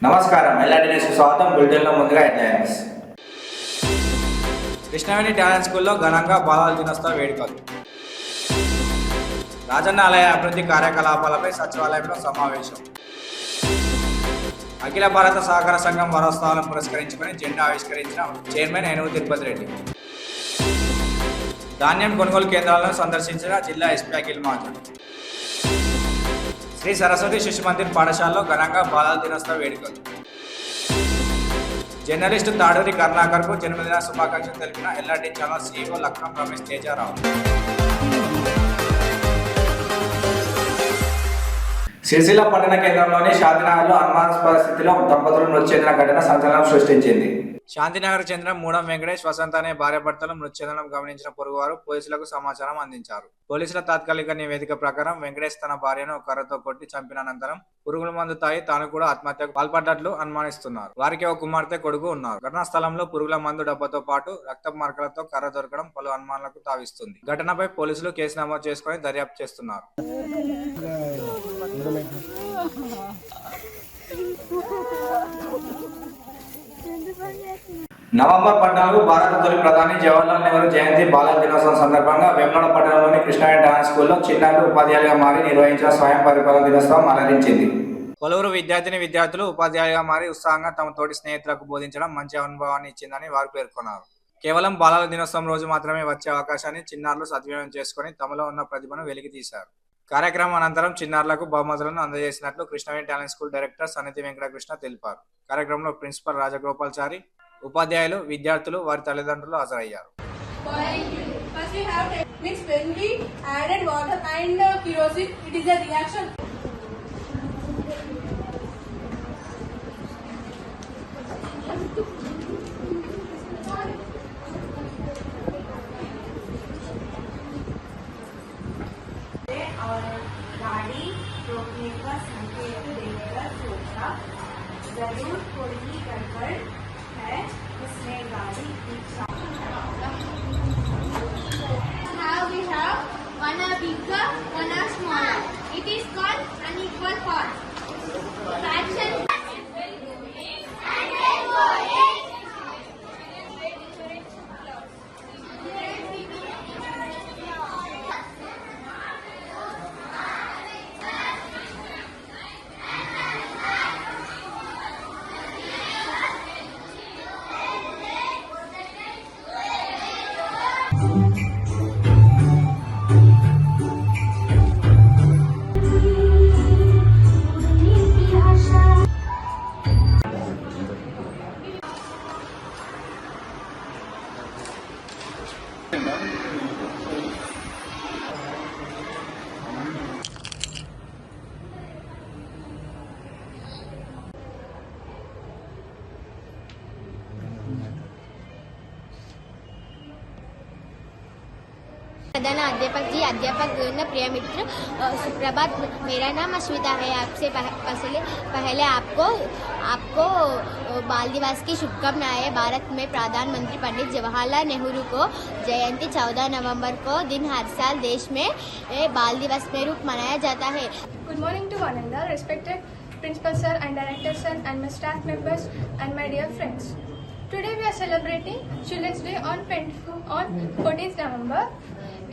నమస్కారం, ఎల్ఆర్డి న్యూస్కి స్వాగతం. బులెటిన్లో ముందుగా హెడ్లైన్స్. కృష్ణవేణి టాలెంట్ స్కూల్లో ఘనంగా బాలల దినోత్సవ వేడుకలు. రాజన్న ఆలయ అభివృద్ధి కార్యకలాపాలపై సచివాలయంలో సమావేశం. అఖిల భారత సహకార సంఘం వారోత్సవాలను పురస్కరించుకుని జెండా ఆవిష్కరించిన చైర్మన్ ఏనుగు తిరుపతి రెడ్డి. ధాన్యం కొనుగోలు కేంద్రాలను సందర్శించిన జిల్లా ఎస్పీ అఖిల్ మహాజన్. శ్రీ సరస్వతి శిశు మందిర్ పాఠశాలలో ఘనంగా బాలల దినోత్సవ వేడుకలు. జర్నలిస్టు తాడూరి కరుణాకర్కు జన్మదిన శుభాకాంక్షలు తెలిపిన LRD channel CEO Laknam Ramesh Tejarao. Sirisilla పట్టణ కేంద్రంలోని శాంతినగర్లో అనుమానాస్పద స్థితిలో దంపతులు మృతి చెందిన ఘటన సంచలనం సృష్టించింది. శాంతినగర్ చెందిన మూడం వెంకటేష్, వసంత అనే భార్యాభర్తలు మృతి చెందడం గమనించిన పొరుగువారు పోలీసులకు సమాచారం అందించారు. పోలీసుల తాత్కాలిక నివేదిక ప్రకారం వెంకటేష్ తన భార్యను కర్రతో కొట్టి చంపిన అనంతరం పురుగుల మందు తాగి తాను కూడా ఆత్మహత్యకు పాల్పడ్డట్లు అనుమానిస్తున్నారు. వారికి ఒక కుమార్తె, కొడుకు ఉన్నారు. ఘటనా స్థలంలో పురుగుల మందు డబ్బాతో పాటు రక్తపు మార్కలతో కర్ర దొరకడం పలు అనుమానాలకు తావిస్తుంది. ఘటనపై పోలీసులు కేసు నమోదు చేసుకుని దర్యాప్తు చేస్తున్నారు. నవంబర్ 14 భారత తొలి ప్రధాని జవహర్లాల్ నెహ్రూ జయంతి బాలల దినోత్సవం సందర్భంగా వేములవాడ పట్టణంలోని కృష్ణవేణి టాలెంట్ స్కూల్లో చిన్నారులు ఉపాధ్యాయులుగా మారి నిర్వహించిన స్వయం పరిపాలన దినోత్సవం అలరించింది. పలువురు విద్యార్థులు ఉపాధ్యాయులుగా మారి ఉత్సాహంగా తమ తోటి స్నేహితులకు బోధించడం మంచి అనుభవాన్ని ఇచ్చిందని వారు పేర్కొన్నారు. కేవలం బాలల దినోత్సవం రోజు మాత్రమే వచ్చే అవకాశాన్ని చిన్నారులు సద్వినియోగం చేసుకుని తమలో ఉన్న ప్రతిభను వెలికి తీశారు. కార్యక్రమం అనంతరం చిన్నారులకు బహుమతులను అందజేసినట్లు కృష్ణవేణి టాలెంట్ స్కూల్ డైరెక్టర్ సన్నిధి వెంకటకృష్ణ తెలిపారు. కార్యక్రమంలో ప్రిన్సిపల్ రాజగోపాల్చారి, ఉపాధ్యాయులు, విద్యార్థులు, వారి తల్లిదండ్రులు హాజరయ్యారు. गाड़ी रोकने का संकेत देकर सोचा जरूर कोई गड़बड़ है, उसने गाड़ी पीछा. We have one are bigger, one are smaller. It is called unequal parts. Fraction. प्रधान अध्यापक जी, अध्यापक प्रिय मित्र, सुप्रभात. मेरा नाम अश्विता है. आपसे पहले आपको बाल दिवस की शुभकामनाएं. भारत में प्रधानमंत्री पंडित जवाहरलाल नेहरू को जयंती 14 नवंबर को दिन हर साल देश में बाल दिवस में रूप मनाया जाता है. Good morning to one another, respected principal sir and director sir and my staff members and my dear friends. Today we are celebrating Children's Day on 14th November.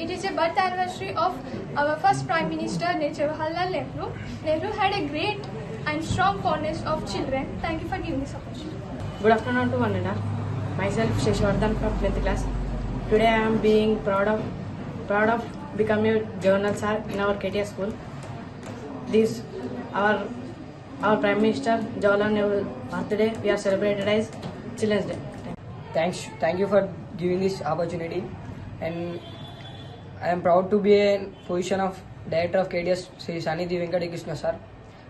It is a birth anniversary of our first Prime Minister Jawaharlal Nehru. Nehru had a great and strong fondness of children. Thank you for giving this opportunity. Good afternoon to one another. Myself Sheshwardhan from 10th class. Today I am being proud of becoming a journal sir in our KTS school. This our Prime Minister Jawaharlal Nehru birthday we are celebrated as Children's Day. Thank you for giving this opportunity, and I am proud to be in position of director of KDS Sri Sanidhi Venkatakrishna sir.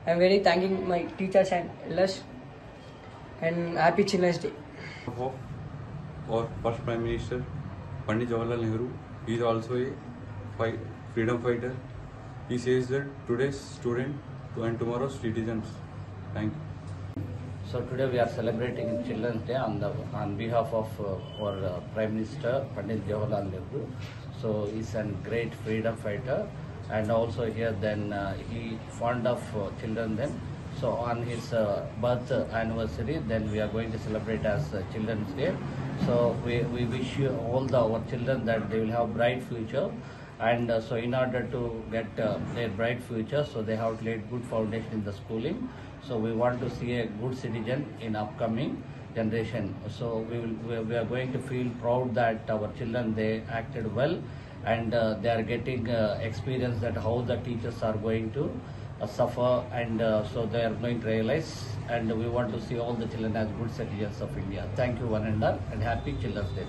I am very thanking my teachers and elders, and happy Children's Day. Our first Prime Minister Pandit Jawaharlal Nehru, he is also a freedom fighter. He says that today's student and tomorrow's citizens. Thank you. So today we are celebrating Children's Day on behalf of our Prime Minister Pandit Jawaharlal Nehru. So he's a great freedom fighter, and also here then he fond of children then. So on his birth anniversary, then we are going to celebrate as Children's Day. So we wish you all our children that they will have bright future. And so in order to get their bright future, so they have laid good foundation in the schooling. So we want to see a good citizen in upcoming generation. So we are going to feel proud that our children, they acted well, and they are getting experience that how the teachers are going to suffer, and so they are going to realize, and we want to see all the children as good citizens of India. Thank you one and all, and happy Children's Day.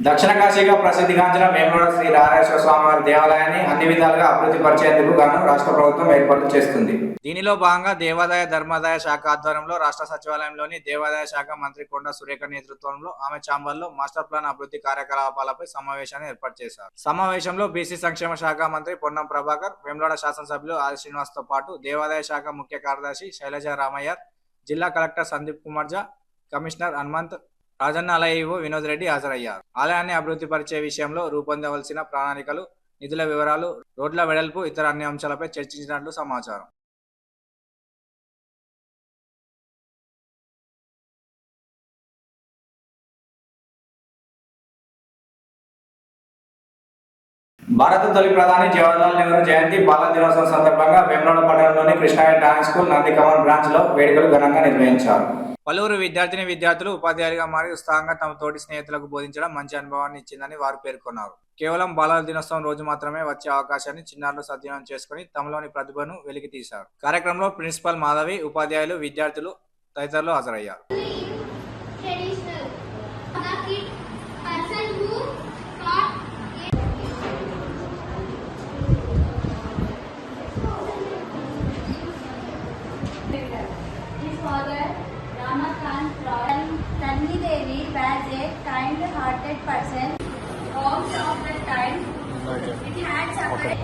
దక్షిణ కాశీగా ప్రసిద్ధిగాంచిన వేములవాడ శ్రీ రామేశ్వర స్వామివారి దేవాలయాన్ని అన్ని విధాలుగా అభివృద్ధి పరిచేందుకు గాను రాష్ట్ర ప్రభుత్వం ఏర్పాట్లు చేస్తుంది. దీనిలో భాగంగా దేవాదాయ ధర్మాదాయ శాఖ ఆధ్వర్యంలో రాష్ట్ర సచివాలయంలోని దేవాదాయ శాఖ మంత్రి కొండా సురేఖ నేతృత్వంలో ఆమె ఛాంబర్లో మాస్టర్ ప్లాన్ అభివృద్ధి కార్యకలాపాలపై సమావేశాన్ని ఏర్పాటు చేశారు. సమావేశంలో బీసీ సంక్షేమ శాఖ మంత్రి పొన్నం ప్రభాకర్, వేములవాడ శాసనసభ్యులు ఆది శ్రీనివాస్ తో పాటు దేవాదాయ శాఖ ముఖ్య కార్యదర్శి శైలజ రామయ్యర్, జిల్లా కలెక్టర్ సందీప్ కుమార్ జా, కమిషనర్ హనుమంత్, రాజన్న ఆలయ వినోద్ రెడ్డి హాజరయ్యారు. ఆలయాన్ని అభివృద్ధి పరిచే విషయంలో రూపొందవలసిన ప్రణాళికలు, నిధుల వివరాలు, రోడ్ల వెడల్పు, ఇతర అన్ని అంశాలపై చర్చించినట్లు సమాచారం. భారత తొలి ప్రధాని జవహర్లాల్ నెహ్రూ జయంతి బాల దినోత్సవం సందర్భంగా వేములవాడ పట్టణంలోని కృష్ణారెడ్డి డ్యాన్స్ స్కూల్ నందికమన్ బ్రాంచ్ లో వేడుకలు ఘనంగా నిర్వహించారు. పలువురు విద్యార్థులు ఉపాధ్యాయులుగా మారి ఉత్సాహంగా తమ తోటి స్నేహితులకు బోధించడం మంచి అనుభవాన్ని ఇచ్చిందని వారు పేర్కొన్నారు. కేవలం బాలల దినోత్సవం రోజు మాత్రమే వచ్చే అవకాశాన్ని చిన్నారులు సద్వినియోగం చేసుకుని తమలోని ప్రతిభను వెలికి తీశారు. కార్యక్రమంలో ప్రిన్సిపల్ మాధవి, ఉపాధ్యాయులు, విద్యార్థులు తదితరులు హాజరయ్యారు. Tanvi Devi was a kind-hearted person. Most of the time, it had suffered.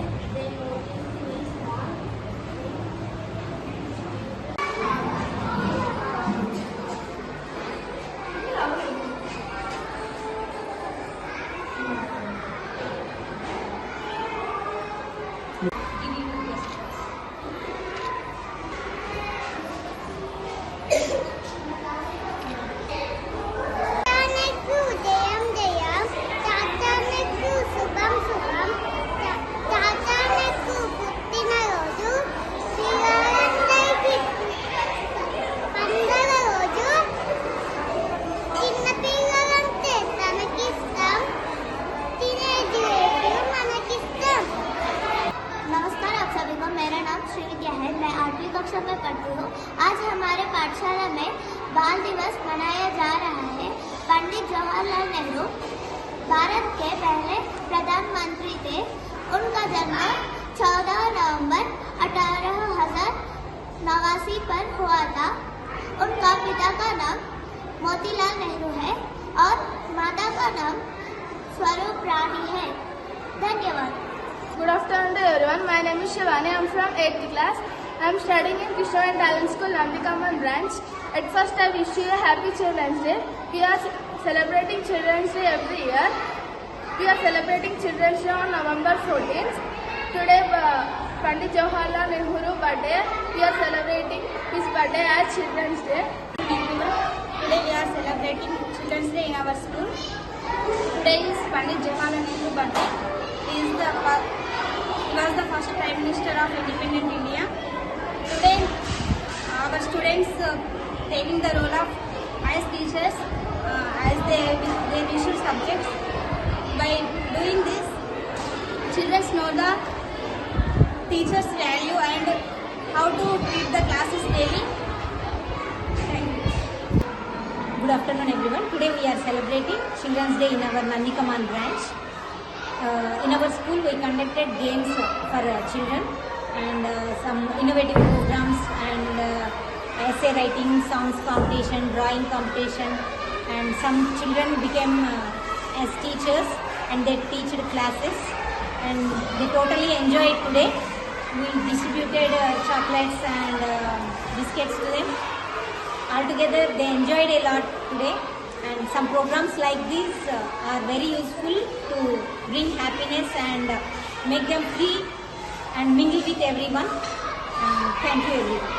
कक्षा में पढ़ती हूँ। आज हमारे पाठशाला में बाल दिवस मनाया जा रहा है। पंडित जवाहरलाल नेहरू भारत के पहले प्रधानमंत्री थे। उनका जन्म 14 नवंबर 1889 पर हुआ था। उनका पिता का नाम मोतीलाल नेहरू है और माता का नाम स्वरूप रानी है। धन्यवाद। Good afternoon to everyone. My name is Shivani. I am from 8th class. I am studying in Krishnareddy Talent School, Nandikaman branch. At first, I wish you a happy Children's Day. We are celebrating Children's Day every year. We are celebrating Children's Day on November 14th. Today, Pandit Jawaharlal Nehru birthday. We are celebrating his birthday as Children's Day. Today we are celebrating Children's Day in our school. Today is Pandit Jawaharlal Nehru birthday. He was the first Prime Minister of Independent India. Today, our students taking the role of as teachers as their issued subjects. By doing this, children know the teachers' value and how to treat the classes daily. Thank you. Good afternoon, everyone. Today we are celebrating Children's Day in our Nandikaman branch. In our school, we conducted games for children and some innovative programs and essay writing, songs competition, drawing competition, and some children became as teachers and they teached classes and they totally enjoyed today. We distributed chocolates and biscuits to them. Altogether, they enjoyed a lot today. And some programs like these are very useful to bring happiness and make them free and mingle with everyone. Thank you, everyone.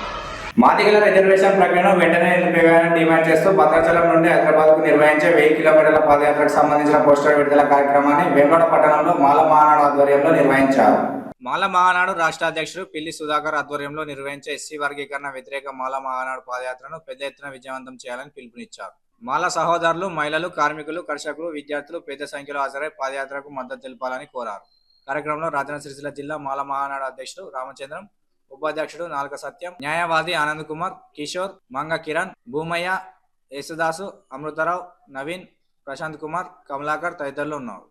మాదిగల reservation ప్రక్రియను వెంటనే నిలిపివేయాలని demand చేస్తూ భద్రాచలం నుండి హైదరాబాద్కు నిర్వహించే 1000 కిలోమీటర్ల పాదయాత్రకు సంబంధించిన పోస్టర్ విడుదల కార్యక్రమాన్ని వేములవాడ పట్టణంలో మాల మహానాడు ఆధ్వర్యంలో నిర్వహించారు. మాల మహానాడు రాష్ట్ర అధ్యక్షుడు పిల్లి సుధాకర్ ఆధ్వర్యంలో నిర్వహించే ఎస్సీ వర్గీకరణ వ్యతిరేక మాల మహానాడు పాదయాత్రను పెద్ద ఎత్తున విజయవంతం చేయాలని పిలుపునిచ్చారు. మాల సహోదరులు, మహిళలు, కార్మికులు, కర్షకులు, విద్యార్థులు పెద్ద సంఖ్యలో హాజరై పాదయాత్రకు మద్దతు తెలపాలని కోరారు. కార్యక్రమంలో రాజన్న సిరిసిల్ల జిల్లా మాల మహానాడు అధ్యక్షుడు రామచంద్రం, ఉపాధ్యక్షుడు నాల్క సత్యం, న్యాయవాది ఆనంద్ కుమార్, కిషోర్, మంగ కిరణ్, భూమయ్య, యేసుదాసు, అమృతరావు, నవీన్, ప్రశాంత్ కుమార్, కమలాకర్ తదితరులు ఉన్నారు.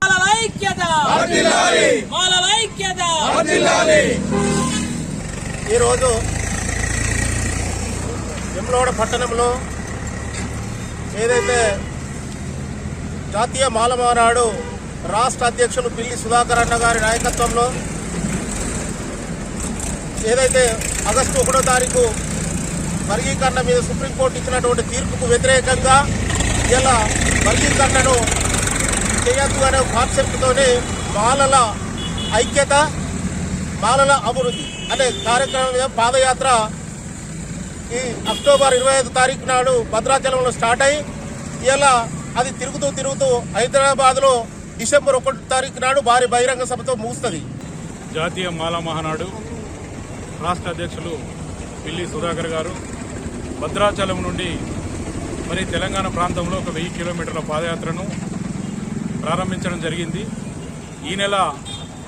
ఈరోజు వేములవాడ పట్టణంలో ఏదైతే జాతీయ మాల మహానాడు రాష్ట్ర అధ్యక్షులు పిల్లి సుధాకర్ అన్న గారి నాయకత్వంలో ఏదైతే ఆగస్టు 1వ తారీఖు వర్గీకరణ మీద సుప్రీంకోర్టు ఇచ్చినటువంటి తీర్పుకు వ్యతిరేకంగా ఇలా వర్గీకరణను చేయొద్దు అనే కాన్సెప్ట్తోనే మాలల ఐక్యత, మాలల అభివృద్ధి అనే కార్యక్రమం మీద పాదయాత్ర ఈ అక్టోబర్ 25 తారీఖు నాడు భద్రాచలంలో స్టార్ట్ అయ్యి ఇలా అది తిరుగుతూ హైదరాబాద్లో డిసెంబర్ 1 తారీఖు నాడు భారీ బహిరంగ సభతో ముగుస్తుంది. జాతీయ మాల మహానాడు రాష్ట్ర అధ్యక్షులు పిల్లి సుధాకర్ గారు భద్రాచలం నుండి మరి తెలంగాణ ప్రాంతంలో ఒక 1000 కిలోమీటర్ల పాదయాత్రను ప్రారంభించడం జరిగింది. ఈ నెల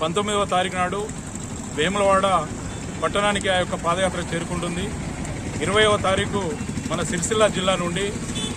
19వ తారీఖు నాడు వేములవాడ పట్టణానికి ఆ యొక్క పాదయాత్ర చేరుకుంటుంది. 20వ తారీఖు మన సిరిసిల్ల జిల్లా నుండి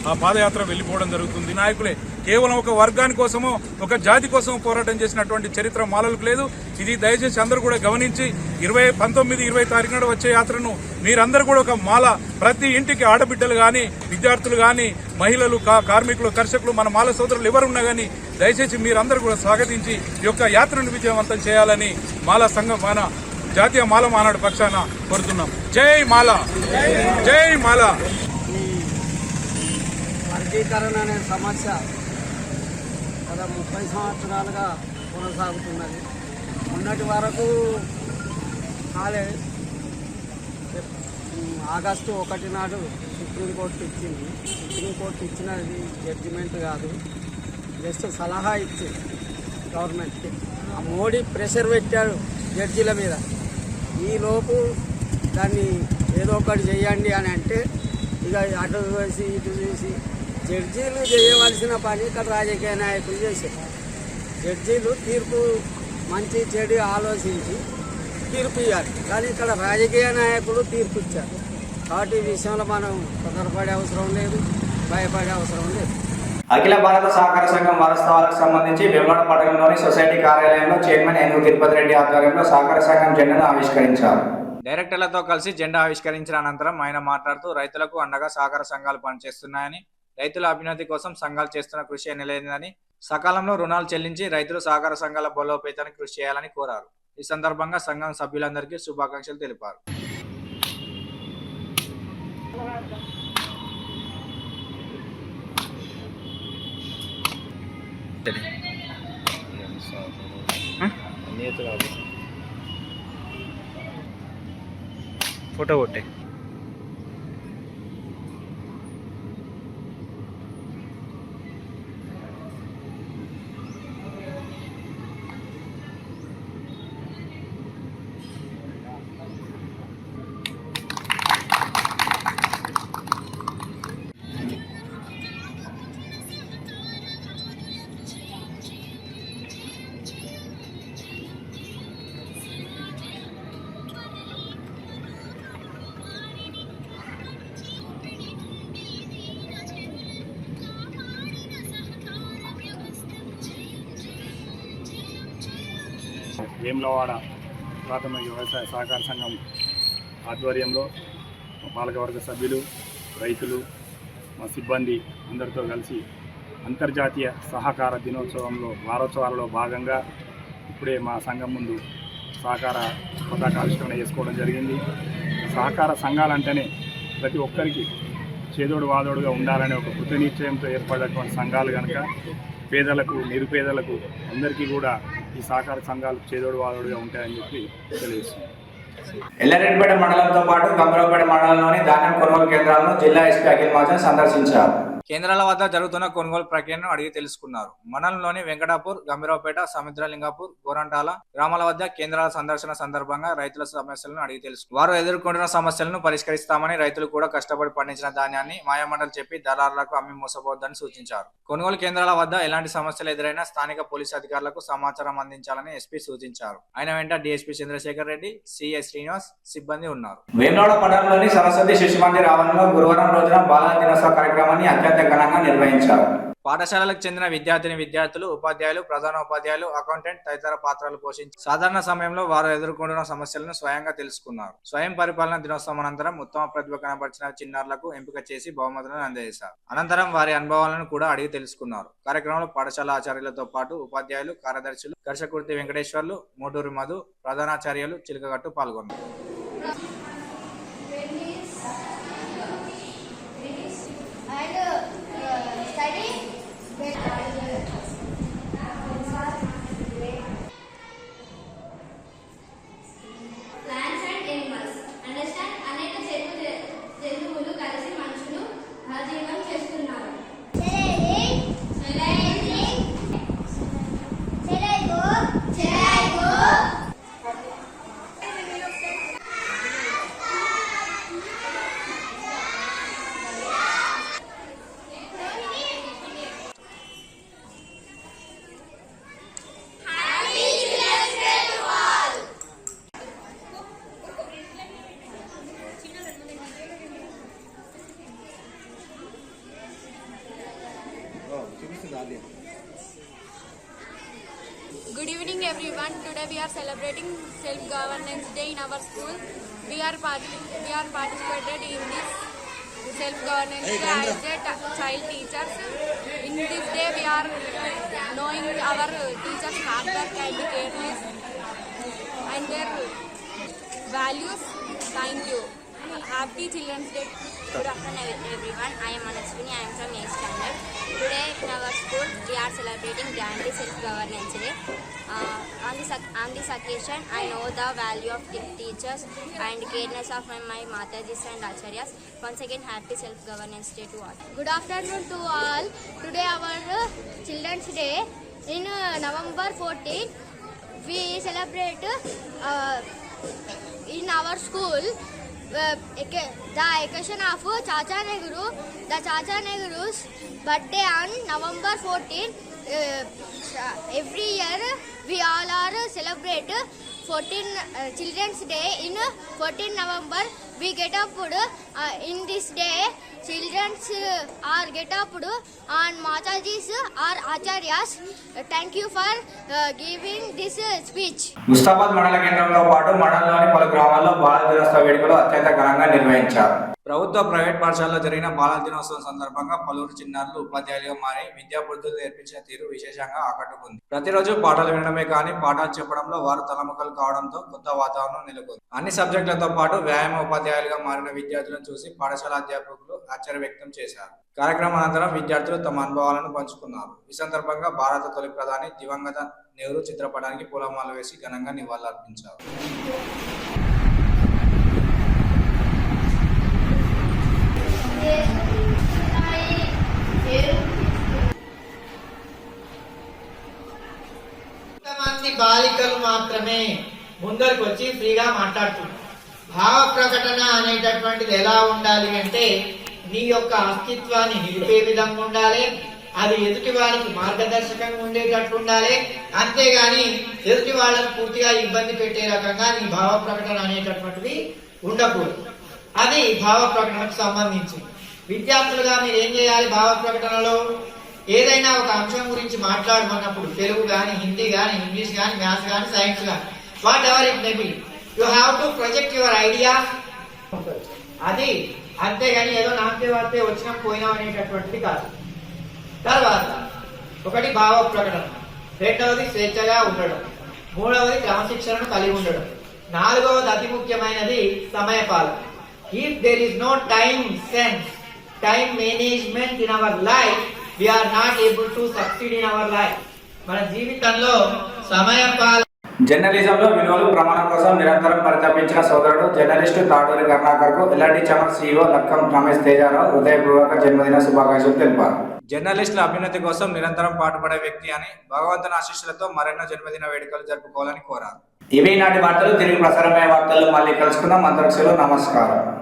ఆ పాదయాత్ర వెళ్ళిపోవడం జరుగుతుంది. నాయకులే కేవలం ఒక వర్గాని కోసమో, ఒక జాతి కోసం పోరాటం చేసినటువంటి చరిత్ర మాలలకు లేదు. ఇది దయచేసి అందరూ కూడా గమనించి 19, 20 తారీఖు నాడు వచ్చే యాత్రను మీరందరూ కూడా ఒక మాల, ప్రతి ఇంటికి ఆడబిడ్డలు కానీ, విద్యార్థులు కానీ, మహిళలు, కార్మికులు, కర్షకులు, మన మాల సోదరులు ఎవరున్నా కానీ దయచేసి మీరందరూ కూడా స్వాగతించి ఈ యొక్క యాత్రను విజయవంతం చేయాలని మాల సంఘం, మన జాతీయ మాల మహానాడు పక్షాన కోరుతున్నాం. జై మాల, జై మాల. వర్గీకరణ అనే సమస్య గత 30 సంవత్సరాలుగా కొనసాగుతున్నది. మొన్నటి వరకు కాలేదు. ఆగస్టు 1 నాడు సుప్రీంకోర్టు ఇచ్చింది. సుప్రీంకోర్టు ఇచ్చినది జడ్జిమెంట్ కాదు, జస్ట్ సలహా ఇచ్చింది గవర్నమెంట్కి. ఆ మోడీ ప్రెషర్ పెట్టాడు జడ్జీల మీద. ఈలోపు దాన్ని ఏదో ఒకటి చేయండి అని అంటే ఇక అటు వేసి ఇటు వేసి జడ్జీలు చేయవలసిన పని ఇక్కడ రాజకీయ నాయకులు చేశారు. జడ్జీలు తీర్పు మంచి చెడు ఆలోచించి తీర్పు ఇవ్వాలి, కానీ ఇక్కడ రాజకీయ నాయకులు తీర్పు ఇచ్చారు. కాబట్టి ఈ విషయంలో మనం తొందరపడే అవసరం లేదు, భయపడే అవసరం లేదు. అఖిల భారత సహకార సంఘం వారోత్సవాలకు సంబంధించి వేములవాడ పట్టణంలోని సొసైటీ కార్యాలయంలో చైర్మన్ ఏనుగు తిరుపతి రెడ్డి ఆధ్వర్యంలో సహకార సంఘం జెండాను ఆవిష్కరించారు. డైరెక్టర్లతో కలిసి జెండా ఆవిష్కరించిన అనంతరం ఆయన మాట్లాడుతూ రైతులకు అండగా సహకార సంఘాలు పనిచేస్తున్నాయని, రైతుల అభ్యున్నతి కోసం సంఘాలు చేస్తున్న కృషి ఎనలేనిదని, సకాలంలో రుణాలు చెల్లించి రైతులు సహకార సంఘాల బలోపేతానికి కృషి చేయాలని కోరారు. ఈ సందర్భంగా సంఘం సభ్యులందరికీ శుభాకాంక్షలు తెలిపారు. ఫోటో కొట్టే వేములవాడ ప్రాథమిక వ్యవసాయ సహకార సంఘం ఆధ్వర్యంలో పాలకవర్గ సభ్యులు, రైతులు, మా సిబ్బంది అందరితో కలిసి అంతర్జాతీయ సహకార దినోత్సవంలో వారోత్సవాలలో భాగంగా ఇప్పుడే మా సంఘం ముందు సహకార పతాకావిష్కరణ చేసుకోవడం జరిగింది. సహకార సంఘాలంటేనే ప్రతి ఒక్కరికి చేదోడు వాదోడుగా ఉండాలనే ఒక కృతనిశ్చయంతో ఏర్పడినటువంటి సంఘాలు కనుక పేదలకు, నిరుపేదలకు అందరికీ కూడా ఈ సహకార సంఘాలు చేదోడు వాదోడుగా ఉంటాయని చెప్పి తెలియజేస్తుంది. ఎల్లారెడ్డిపేట మండలంతో పాటు గంభీరావుపేట మండలంలోని ధాన్యం కొనుగోలు కేంద్రాలను జిల్లా ఎస్పీ అఖిల్ మహాజన్ సందర్శించారు. కేంద్రాల వద్ద జరుగుతున్న కొనుగోలు ప్రక్రియను అడిగి తెలుసుకున్నారు. మండలంలోని వెంకటాపూర్, గంభీరావుపేట, సముద్రలింగాపూర్, గోరంటాల గ్రామాల వద్ద కేంద్రాల సందర్శన సందర్భంగా రైతుల సమస్యలను అడిగి తెలుసుకున్నారు. వారు ఎదుర్కొంటున్న సమస్యలను పరిష్కరిస్తామని, రైతులు కూడా కష్టపడి పండించిన ధాన్యాన్ని మాయమాటలు చెప్పి దళారులకు అమ్మి మోసపోవద్దని సూచించారు. కొనుగోలు కేంద్రాల వద్ద ఎలాంటి సమస్యలు ఎదురైనా స్థానిక పోలీసు అధికారులకు సమాచారం అందించాలని ఎస్పీ సూచించారు. ఆయన వెంట డీఎస్పీ చంద్రశేఖర్ రెడ్డి, సిఐ శ్రీనివాస్ సిబ్బంది ఉన్నారు. వేములవాడ పట్టణంలోని సరస్వతి శిశు మందిర్ ఆవరణలో గురువారం రోజున బాలల దినోత్సవ కార్యక్రమాన్ని అత్యంత ఘనంగా నిర్వహించారు. పాఠశాలలకు చెందిన విద్యార్థులు, ఉపాధ్యాయులు, ప్రధాన ఉపాధ్యాయులు, అకౌంటెంట్ తదితర పాత్రలు పోషించి సాధారణ సమయంలో వారు ఎదుర్కొంటున్న సమస్యలను స్వయంగా తెలుసుకున్నారు. స్వయం పరిపాలన దినోత్సవం అనంతరం ఉత్తమ ప్రతిభ కనబరిచిన చిన్నారులకు ఎంపిక చేసి బహుమతులను అందజేశారు. అనంతరం వారి అనుభవాలను కూడా అడిగి తెలుసుకున్నారు. కార్యక్రమంలో పాఠశాల ఆచార్యులతో పాటు ఉపాధ్యాయులు, కార్యదర్శులు, కర్షకుర్తి వెంకటేశ్వర్లు, మోటూరి మధు, ప్రధానాచార్యులు చిలకగట్టు పాల్గొన్నారు. Good evening everyone. Today we are celebrating Self-Governance Day in our school. We are participated in this Self-Governance Day as a child teachers. In this day we are knowing our teachers' hard work and careness and their values. Thank you. Happy Children's Day. Good afternoon everyone. I am Manaswini. I am from 8th standard. Today in our school we are celebrating Gandhi Self-Governance Day. On this occasion I know the value of teachers and careness of my Matajis and Acharyas. Once again happy Self-Governance Day to all. Good afternoon to all. Today our Children's Day in November 14 we celebrate in our school the occasion of Chacha Nehru. The Chacha Nehru's birthday on November 14. Every year we all are celebrate 14 Children's Day in 14 November. We get up in this day. Children's are get up on Matajis or Acharyas. Thank you for giving this speech. Mustabad మండల కేంద్రంతో పాటు మండలంలోని పలు గ్రామాల్లో బాలల దినోత్సవ వేడుకలు అత్యంత ఘనంగా నిర్వహించారు. ప్రభుత్వ, ప్రైవేట్ పాఠశాలలో జరిగిన బాలల దినోత్సవం సందర్భంగా పలువురు చిన్నారులు ఉపాధ్యాయులుగా మారి విద్యాబుద్ధులు నేర్పించిన తీరు విశేషంగా ఆకట్టుకుంది. ప్రతిరోజు పాఠాలు వినడమే కానీ పాఠాలు చెప్పడంలో వారు తలముఖలు కావడంతో కొత్త వాతావరణం నెలకొంది. అన్ని సబ్జెక్టులతో పాటు వ్యాయామ ఉపాధ్యాయులుగా మారిన విద్యార్థులను చూసి పాఠశాల అధ్యాపకులు ఆశ్చర్య వ్యక్తం చేశారు. కార్యక్రమం అనంతరం విద్యార్థులు తమ అనుభవాలను పంచుకున్నారు. ఈ సందర్భంగా భారత తొలి ప్రధాని దివంగత నెహ్రూ చిత్రపటానికి పూలమాల వేసి ఘనంగా నివాళులర్పించారు. కొంతమంది బాలికలు మాత్రమే ముందరికి వచ్చి ఫ్రీగా మాట్లాడుతున్నారు. భావ ప్రకటన అనేటటువంటిది ఎలా ఉండాలి అంటే నీ యొక్క అస్తిత్వాన్ని నిలిపే విధంగా ఉండాలి. అది ఎదుటి వారికి మార్గదర్శకంగా ఉండేటట్లు ఉండాలి. అంతేగాని ఎదుటి వాళ్ళని పూర్తిగా ఇబ్బంది పెట్టే రకంగా నీ భావ ప్రకటన అనేటటువంటిది ఉండకూడదు. అది భావ ప్రకటనకు సంబంధించి విద్యార్థులుగా మీరు ఏం చేయాలి? భావ ప్రకటనలో ఏదైనా ఒక అంశం గురించి మాట్లాడమన్నప్పుడు తెలుగు కానీ, హిందీ కానీ, ఇంగ్లీష్ కానీ, మ్యాథ్స్ కానీ, సైన్స్ కానీ, what ever it may be, you have to project your idea. అది అంతేగాని ఏదో నాకే వార్తే వచ్చినా పోయినా అనేటటువంటిది కాదు. తర్వాత ఒకటి భావ ప్రకటన, రెండవది స్వేచ్ఛగా ఉండడం, మూడవది క్రమశిక్షణను కలిగి ఉండడం, నాలుగవది అతి ముఖ్యమైనది సమయపాలన. If there is no time sense, time management in our life, we are not able to succeed in our life. మన జీవితంలో సమయపాలన జర్నలిజంలో విలువలు ప్రమాణం కోసం నిరంతరం పరితపించిన సోదరుడు జర్నలిస్టు తాడూరి కరుణాకర్కు LRT channel CEO Lakkam Ramesh Tejarao హృదయపూర్వక జన్మదిన శుభాకాంక్షలు తెలిపారు. జర్నలిస్టుల అభ్యున్నతి కోసం నిరంతరం పాటుపడే వ్యక్తి అని భగవంతుని ఆశీస్సులతో మరెన్నో జన్మదిన వేడుకలు జరుపుకోవాలని కోరారు. ఇవి నాటి వార్తలు. తిరిగి ప్రసారమయ్యే వార్తల్లో మళ్ళీ కలుసుకుందాం. అంతవరకు సెలవు. నమస్కారం.